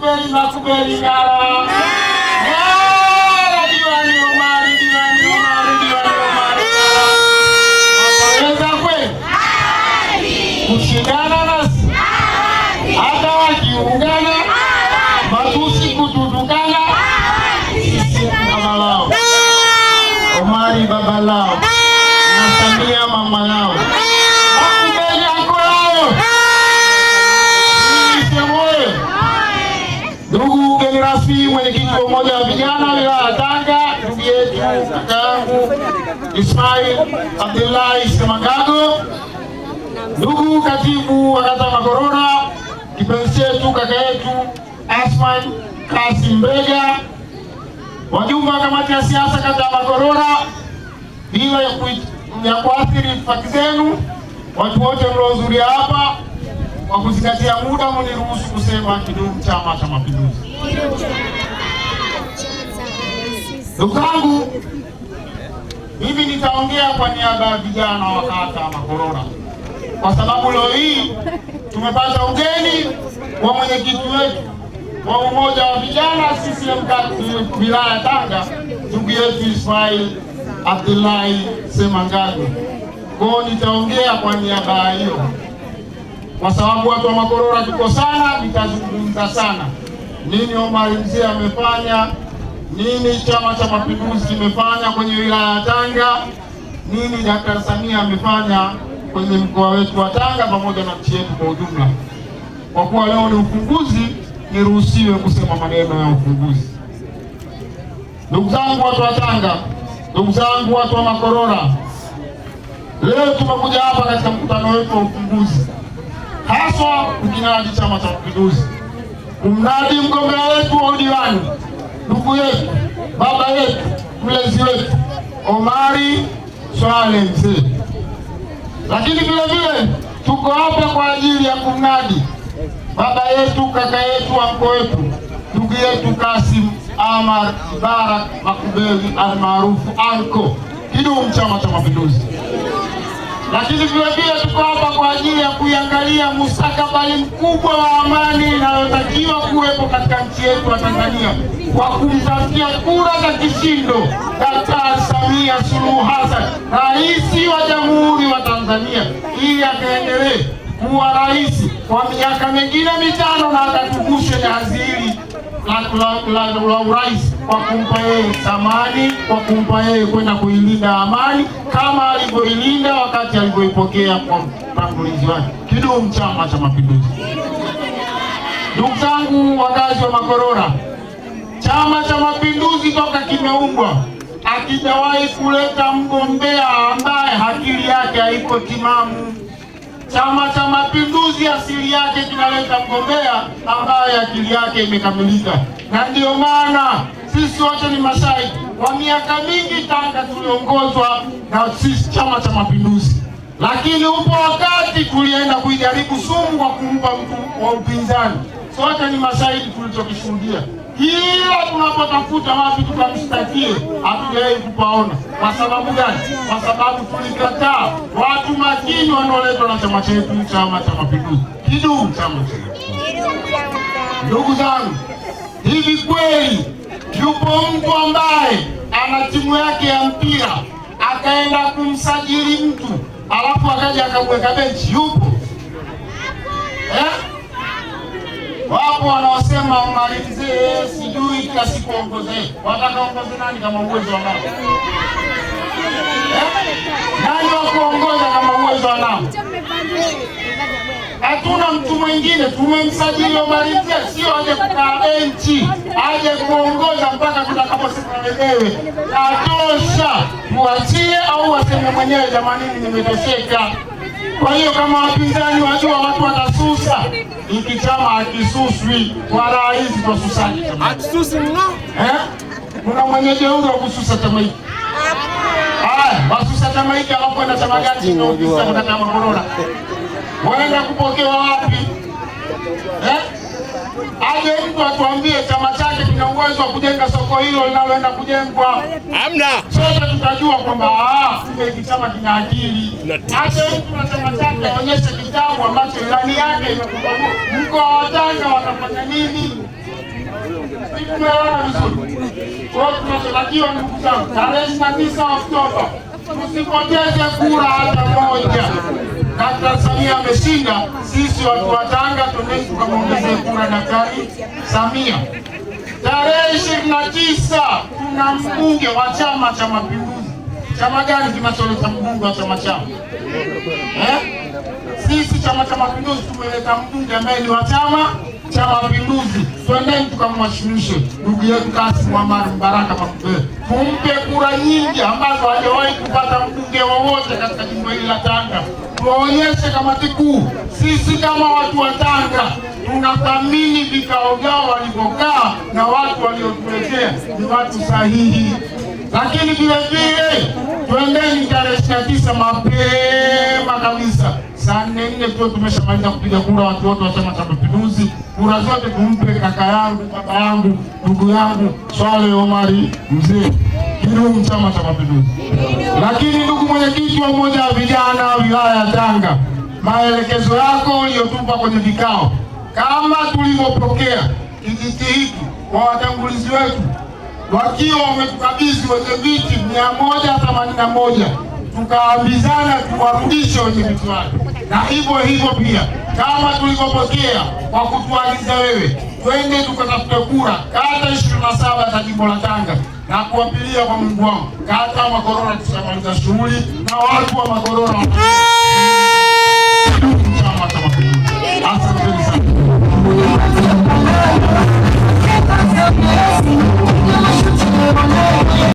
makubeli ngara. Ngara diwani Omari. Waweza kweli? Kushindana nasi? Hata wakiungana, matusi kututukana, sisi baba lao. Omari baba lao. Na Samia mama lao. Makubeli anko lao. Ndugu mgeni rasmi, mwenyekiti wa umoja wa vijana wilaya Tanga, ndugu yetu kakaangu Ismail Abdullahi Semangago, ndugu katibu wa kata Makorora, kipenzi chetu kaka yetu Asman Kasim Mbega, wajumbe wa kamati ya siasa kata Makorora, bila ya kuathiri itifaki zenu, watu wote mliohudhuria hapa, kwa kuzingatia muda mniruhusu kusema kidumu Chama cha Mapinduzi. Ndugu zangu, mimi nitaongea kwa niaba ya vijana wa kata Makorora, kwa sababu leo hii tumepata ugeni wa mwenyekiti wetu wa umoja wa vijana CCM wilaya Tanga, ndugu yetu Ismail Abdullahi Semangago. Kwa nitaongea kwa niaba hiyo, kwa sababu watu wa Makorora tuko sana, nitazungumza sana nini Omari mzee amefanya, nini Chama cha Mapinduzi kimefanya kwenye wilaya ya Tanga, nini Daktari Samia amefanya kwenye mkoa wetu wa Tanga pamoja na nchi yetu kwa ujumla. Kwa kuwa leo ni ufunguzi, niruhusiwe kusema maneno ya ufunguzi. Ndugu zangu watu wa Tanga, ndugu zangu watu wa Makorora, leo tumekuja hapa katika mkutano wetu wa ufunguzi, haswa kukinadi Chama cha Mapinduzi, kumnadi mgombea wetu wa udiwani, ndugu yetu, baba yetu, mlezi wetu Omari Swale mzee. Lakini vile vile tuko hapa kwa ajili ya kumnadi baba yetu, kaka yetu, anko wetu, ndugu yetu Kasim Amar Barak Makubeli almaarufu Anko. Kidumu Chama cha Mapinduzi. Lakini vile vile tuko hapa kwa ajili ya kuiangalia mustakabali mkubwa wa amani inayotakiwa kuwepo katika nchi yetu ya Tanzania, kwa kumtafutia kura za kishindo Daktari Samia Suluhu Hassan, rais wa Jamhuri wa Tanzania, ili akaendelee kuwa rais kwa miaka mingine 5 na akatugushe jahazi hili la urais, kwa kumpa yeye thamani, kwa kumpa yeye kwenda kuilinda amani kama alivyoilinda wakati alivyoipokea kwa mtangulizi wake. Kidumu Chama cha Mapinduzi. Ndugu zangu wakazi wa Makorora, Chama cha Mapinduzi toka kimeumbwa hakijawahi kuleta mgombea ambaye akili yake haiko timamu. Chama cha Mapinduzi asili yake kinaleta mgombea ambaye akili yake imekamilika, na ndio maana sisi wote ni mashahidi. Kwa miaka mingi Tanga tuliongozwa na sisi Chama cha Mapinduzi, lakini upo wakati tulienda kuijaribu sumu kwa kumpa mtu wa upinzani. Sote ni mashahidi tulichokishuhudia. Kila tunapotafuta wapi tukamshtakie, hatujawahi kupaona. Kwa sababu gani? Kwa sababu tulikataa watu makini wanaoletwa na chama chetu, Chama cha Mapinduzi. Kidumu chama chetu. Ndugu zangu, hivi kweli yupo mtu ambaye ana timu yake ya mpira akaenda kumsajili mtu alafu akaja akamweka benchi? Yupo? Wapo wanaosema Omari mzee sijui kila siku ongoze. Wataka ongoze nani kama uwezo wanao? Nani wa kuongoza kama uwezo wanao? Hatuna mtu mwingine. Tumemsajili Omari mzee, sio aje kukaa benchi, aje kuongoza mpaka tutakaposema wenyewe atosha, tuachie au waseme mwenyewe jamani nimetosheka. Kwa hiyo kama wapinzani wajua watu watasusa, hiki chama hakisuswi kwa rais kwa susaji. Hatususi mno. Kuna mwenye jeuri wa kususa chama hiki. Wasusa chama hiki alafu enda chama gani na ukisa kata Makorora? Waenda kupokewa wapi? Aje mtu atuambie chama chake kina uwezo wa kujenga soko hilo linaloenda kujengwa. Hamna. Sote tutajua kwamba hiki chama kina akili. Aje mtu na chama chake aonyeshe kitabu ambacho ilani yake imekubaliwa. Mkoa wa Tanga watafanya nini? Tumeelewana vizuri. Kwa hiyo tunachotakiwa ndugu zangu, tarehe 29 Oktoba tusipoteze kura hata moja. Daktari Samia ameshinda, sisi watu wa Tanga twendeni tukamwongezee kura Daktari Samia. Tarehe 29 tuna mbunge wa Chama cha Mapinduzi. Chama gani kinacholeta mbunge wa chama chao? Sisi Chama cha Mapinduzi tumeleta mbunge ambaye ni wa Chama cha Mapinduzi. Twendeni tukamwashimishe ndugu yetu Kassim Omar Mbaraka Makubele, tumpe kura nyingi ambazo hajawahi kupata mbunge wowote katika jimbo hili la Tanga. Tuwaonyeshe kamati kuu, sisi kama watu wa Tanga tunathamini vikao vyao walivyokaa na watu waliotuletea ni watu sahihi. Lakini vile vile twendeni tarehe 29 mapema kabisa, saa 4 tuwe tumeshamaliza kupiga kura watu wote wa Chama cha Mapinduzi. Kura zote tumpe kaka yangu, baba yangu, ndugu yangu Swaleh Omari Mzee, kidumu Chama cha Mapinduzi. Lakini ndugu mwenyekiti wa umoja wa vijana wa wilaya ya Tanga, maelekezo yako uliyotupa kwenye vikao, kama tulivyopokea kijiti hiki kwa watangulizi wetu wakiwa wametukabidhi wenye viti 181, tukaambizana tuwarudishe wenye viti wale, na hivyo hivyo pia kama tulivyopokea kwa kutuagiza wewe, twende tukatafute kura kata 27 za jimbo la Tanga, na kuapilia kwa Mungu wangu kata Makorora tushamaliza shughuli na watu wa Makorora Chama cha Mapinduzi. Asante sana.